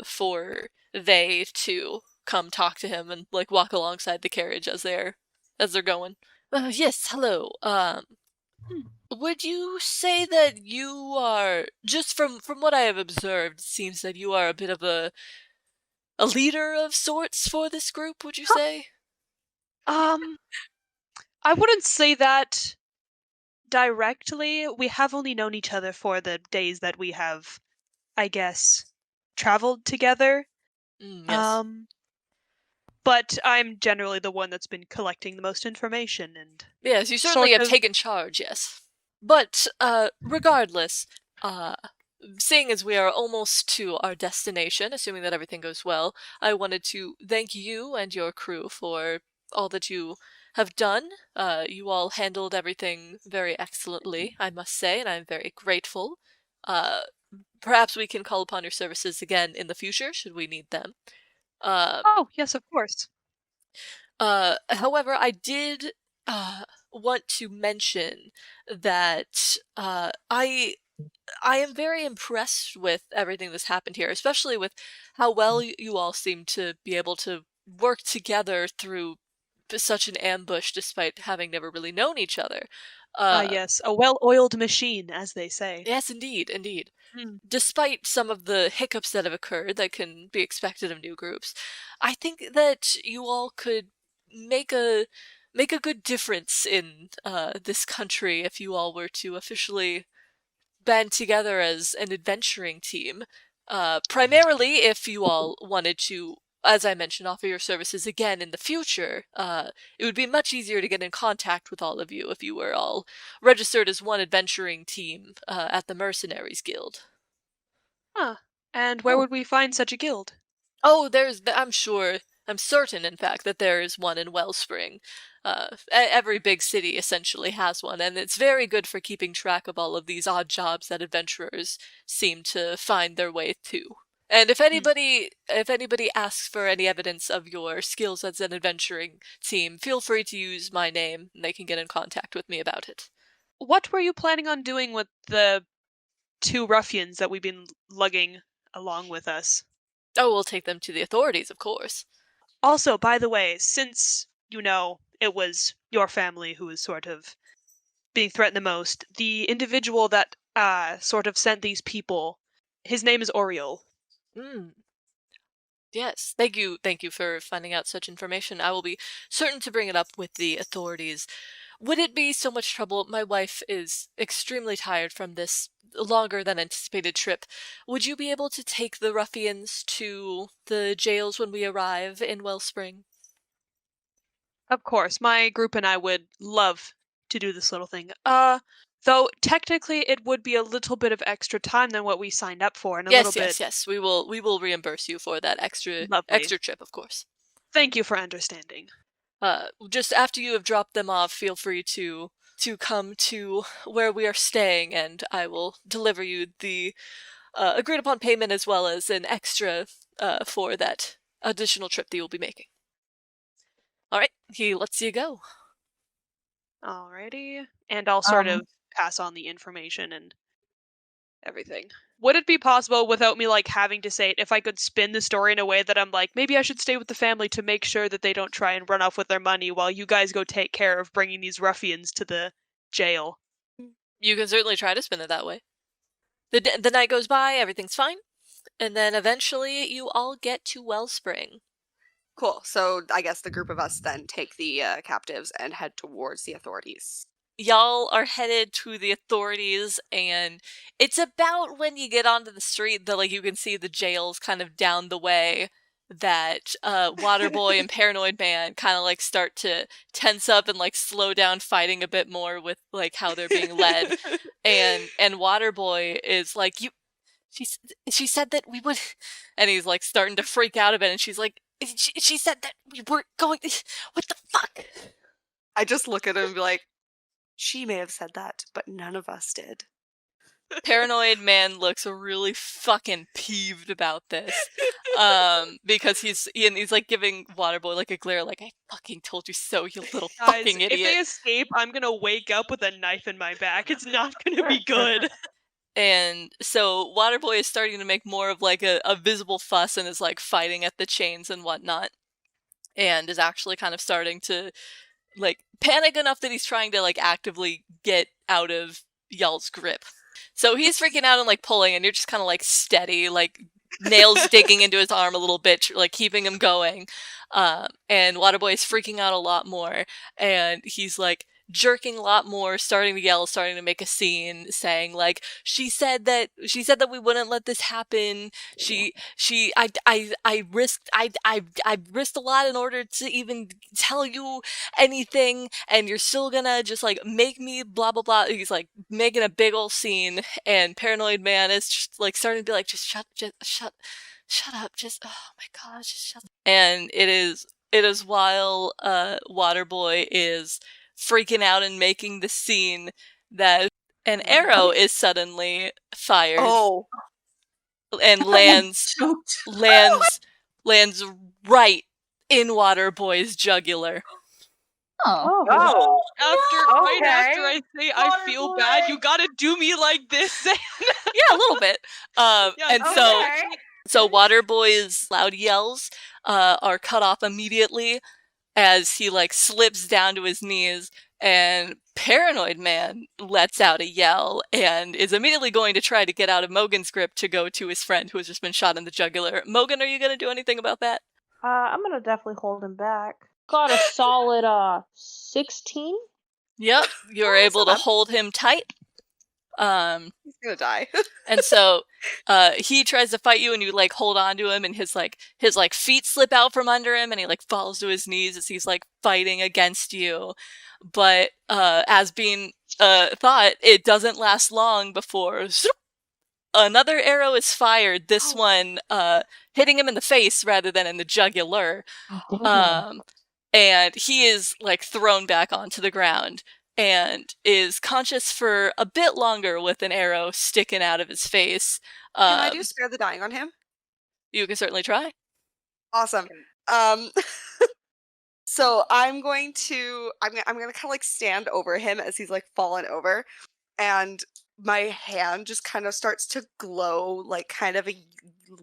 for they to come talk to him and like walk alongside the carriage as they're going. Yes, hello. Would you say that you are, just from what I have observed, it seems that you are a bit of a leader of sorts for this group, would you say? I wouldn't say that directly. We have only known each other for the days that we have, I guess, traveled together. Yes. But I'm generally the one that's been collecting the most information and Yes, you certainly sort have of- taken charge, yes. But, regardless, seeing as we are almost to our destination, assuming that everything goes well, I wanted to thank you and your crew for all that you have done. You all handled everything very excellently, I must say, and I'm very grateful. Perhaps we can call upon your services again in the future, should we need them. Oh, yes, of course. However, I did want to mention that I am very impressed with everything that's happened here, especially with how well you all seem to be able to work together through such an ambush despite having never really known each other. Yes, a well-oiled machine, as they say. Yes, indeed, indeed. Hmm. Despite some of the hiccups that have occurred that can be expected of new groups, I think that you all could make a good difference in this country if you all were to officially band together as an adventuring team. Primarily, if you all wanted to, as I mentioned, offer your services again in the future, it would be much easier to get in contact with all of you if you were all registered as one adventuring team at the Mercenaries Guild. Huh. And where would we find such a guild? Oh, I'm certain, in fact, that there is one in Wellspring. Every big city essentially has one, and it's very good for keeping track of all of these odd jobs that adventurers seem to find their way to. And if anybody asks for any evidence of your skills as an adventuring team, feel free to use my name, and they can get in contact with me about it. What were you planning on doing with the 2 ruffians that we've been lugging along with us? Oh, we'll take them to the authorities, of course. Also, by the way, since, it was your family who was sort of being threatened the most, the individual that sort of sent these people, his name is Oriole. Yes, thank you for finding out such information. I will be certain to bring it up with the authorities. Would it be so much trouble? My wife is extremely tired from this longer than anticipated trip. Would you be able to take the ruffians to the jails when we arrive in Wellspring? Of course, my group and I would love to do this little thing. Though technically it would be a little bit of extra time than what we signed up for, and a little bit. Yes. We will reimburse you for that extra Lovely. trip, of course. Thank you for understanding. Just after you have dropped them off, feel free to come to where we are staying, and I will deliver you the agreed upon payment as well as an extra for that additional trip that you'll be making. Alright, he lets you go. Alrighty. And I'll sort of pass on the information and everything. would it be possible, without me like having to say it, if I could spin the story in a way that I'm like, maybe I should stay with the family to make sure that they don't try and run off with their money while you guys go take care of bringing these ruffians to the jail? You can certainly try to spin it that way. The night goes by, everything's fine, and then eventually you all get to Wellspring. Cool. So I guess the group of us then take the captives and head towards the authorities. Y'all are headed to the authorities, and it's about when you get onto the street that, like, you can see the jails kind of down the way, that Waterboy and Paranoid Man kind of, like, start to tense up and, like, slow down fighting a bit more with, like, how they're being led. and Waterboy is like, she said that we would, and he's, like, starting to freak out a bit, and she's like, she said that we weren't going, what the fuck? I just look at him and be like, she may have said that, but none of us did. Paranoid Man looks really fucking peeved about this, because he's like giving Waterboy like a glare, like, I fucking told you so, you little fucking idiot. If they escape, I'm gonna wake up with a knife in my back. It's not gonna be good. And so Waterboy is starting to make more of like a visible fuss and is like fighting at the chains and whatnot, and is actually kind of starting to like panic enough that he's trying to like actively get out of y'all's grip. So he's freaking out and like pulling, and you're just kind of like steady, like nails digging into his arm a little bit, like keeping him going. And Waterboy is freaking out a lot more, and he's like jerking a lot more, starting to yell, starting to make a scene, saying like, she said that we wouldn't let this happen. I risked a lot in order to even tell you anything, and you're still gonna just like make me blah blah blah. He's like making a big old scene, and Paranoid Man is just like starting to be like, just shut up, just, oh my gosh, just shut up. And it is while Waterboy is freaking out and making the scene that an arrow is suddenly fired. Oh. And lands right in Waterboy's jugular. Oh. Right after I say I feel bad, you gotta do me like this. Yeah, a little bit. So Waterboy's loud yells are cut off immediately as he like slips down to his knees, and Paranoid Man lets out a yell and is immediately going to try to get out of Mogan's grip to go to his friend who has just been shot in the jugular. Mogan, are you going to do anything about that? I'm going to definitely hold him back. Got a solid 16. Yep, you're able to hold him tight. He's gonna die. And so he tries to fight you, and you like hold on to him, and his feet slip out from under him, and he like falls to his knees as he's like fighting against you. But as being thought, it doesn't last long before another arrow is fired. This one hitting him in the face rather than in the jugular. And he is like thrown back onto the ground and is conscious for a bit longer with an arrow sticking out of his face. Can I do spare the dying on him? You can certainly try. Awesome. So I'm going to kind of like stand over him as he's like fallen over, and my hand just kind of starts to glow like kind of a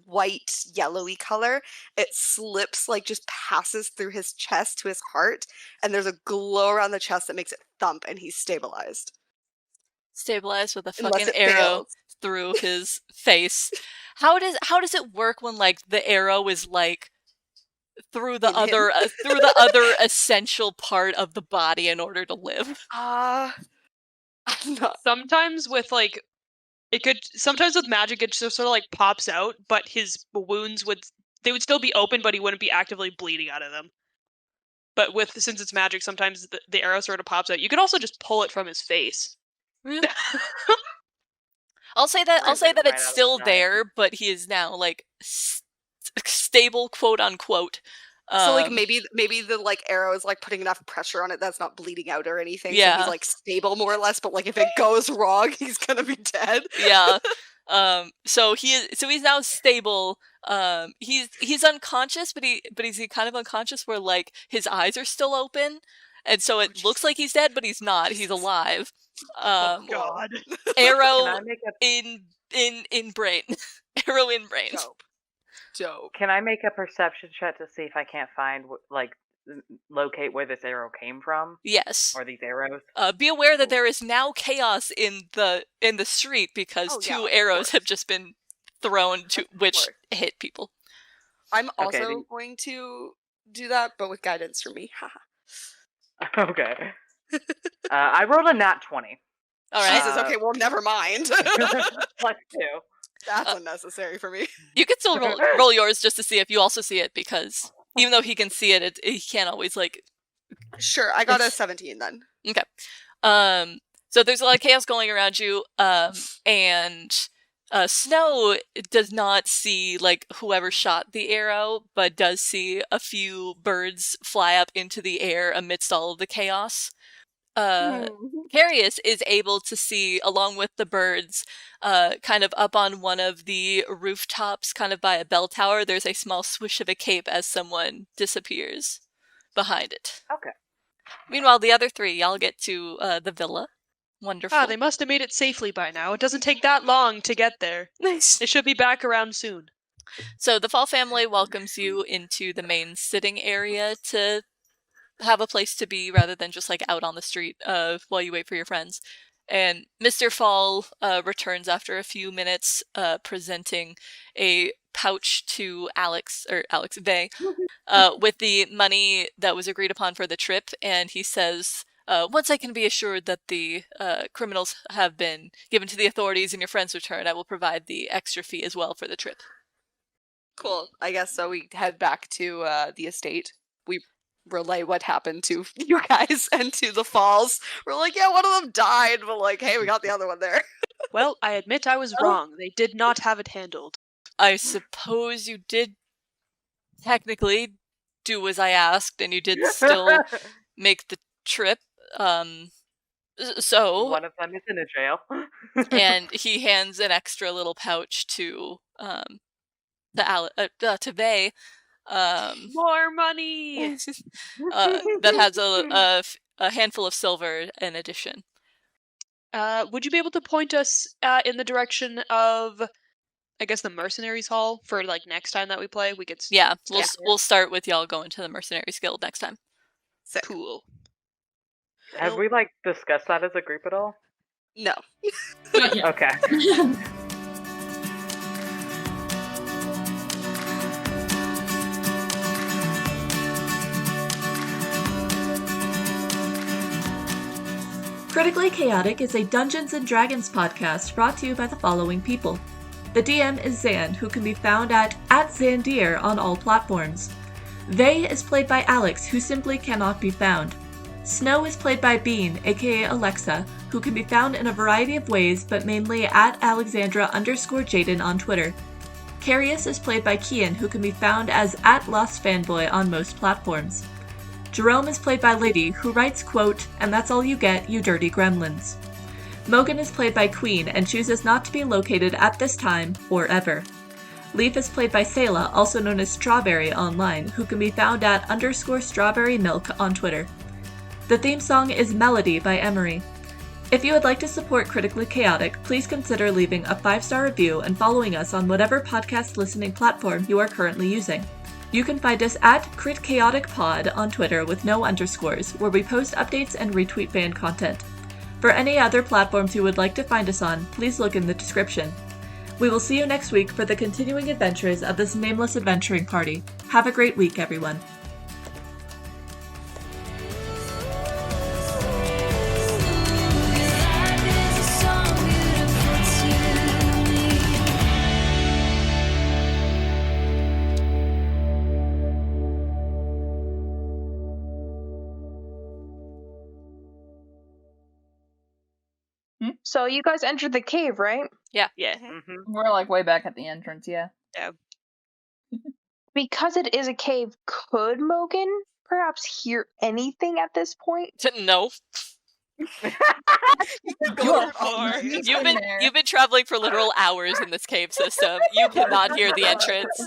white yellowy color. It slips, like just passes through his chest to his heart, and there's a glow around the chest that makes it thump, and he's stabilized. Stabilized with a fucking arrow through his face. How does it work when like the arrow is like through the other essential part of the body in order to live? Sometimes with like sometimes with magic it just sort of like pops out, but his wounds would still be open, but he wouldn't be actively bleeding out of them. But since it's magic, sometimes the arrow sort of pops out. You could also just pull it from his face. Really? I'll say that it's still there, but he is now like stable, quote unquote. So like maybe the like arrow is like putting enough pressure on it that's not bleeding out or anything. Yeah. So he's like stable more or less, but like if it goes wrong, he's gonna be dead. Yeah. So he's now stable. He's unconscious, but he's kind of unconscious where like his eyes are still open, and so it looks like he's dead, but he's not. He's alive. Oh God. Arrow in in brain. Arrow in brain. Dope. Can I make a perception check to see if I can't find, locate where this arrow came from? Yes. Or these arrows? Be aware that there is now chaos in the street because two arrows have just been thrown to which hit people. I'm also going to do that, but with guidance from me. Okay. I rolled a nat 20. All right. Jesus, okay, well, never mind. +2. That's unnecessary for me. You can still roll yours just to see if you also see it, because even though he can see it, he can't always, Sure, I got a 17 then. Okay. So there's a lot of chaos going around you, and Snow does not see, whoever shot the arrow, but does see a few birds fly up into the air amidst all of the chaos. Kareus is able to see, along with the birds, kind of up on one of the rooftops, kind of by a bell tower, there's a small swish of a cape as someone disappears behind it. Okay. Meanwhile, the other three, y'all get to the villa. Wonderful. They must have made it safely by now. It doesn't take that long to get there. Nice. They should be back around soon. So the Fall family welcomes you into the main sitting area to have a place to be rather than just out on the street while you wait for your friends. And Mr. Fall returns after a few minutes, presenting a pouch to Vae, with the money that was agreed upon for the trip. And he says, once I can be assured that the criminals have been given to the authorities and your friends return, I will provide the extra fee as well for the trip. Cool. I guess so we head back to the estate. We relay what happened to you guys and to the falls. We're like, yeah, one of them died, but hey, we got the other one there. Well, I admit I was wrong. They did not have it handled. I suppose you did technically do as I asked, and you did still make the trip. So one of them is in a jail. And he hands an extra little pouch to Vae. More money! That has a handful of silver in addition. Would you be able to point us in the direction of, I guess, the Mercenaries Hall for next time that we play? We could. Yeah, we'll start with y'all going to the Mercenaries Guild next time. Sick. Cool. Have we discussed that as a group at all? No. Okay. Critically Chaotic is a Dungeons & Dragons podcast brought to you by the following people. The DM is Xaan, who can be found at Xandir on all platforms. Vae is played by Alex, who simply cannot be found. Snow is played by Bean, aka Alexa, who can be found in a variety of ways, but mainly at Alexandra_Jaden on Twitter. Kareus is played by Kian, who can be found as @LostFanboy on most platforms. Jerome is played by Lady, who writes, quote, "And that's all you get, you dirty gremlins." Mogan is played by Queen and chooses not to be located at this time or ever. Leaf is played by Sayla, also known as Strawberry online, who can be found at _strawberrymilk on Twitter. The theme song is Melody by Emorie. If you would like to support Critically Chaotic, please consider leaving a 5-star review and following us on whatever podcast listening platform you are currently using. You can find us at Crit Chaotic Pod on Twitter with no underscores, where we post updates and retweet fan content. For any other platforms you would like to find us on, please look in the description. We will see you next week for the continuing adventures of this nameless adventuring party. Have a great week, everyone. So you guys entered the cave, right? Yeah. Mm-hmm. We're way back at the entrance, yeah. Because it is a cave, could Mogan perhaps hear anything at this point? No. You've been traveling for literal hours in this cave system. You cannot hear the entrance.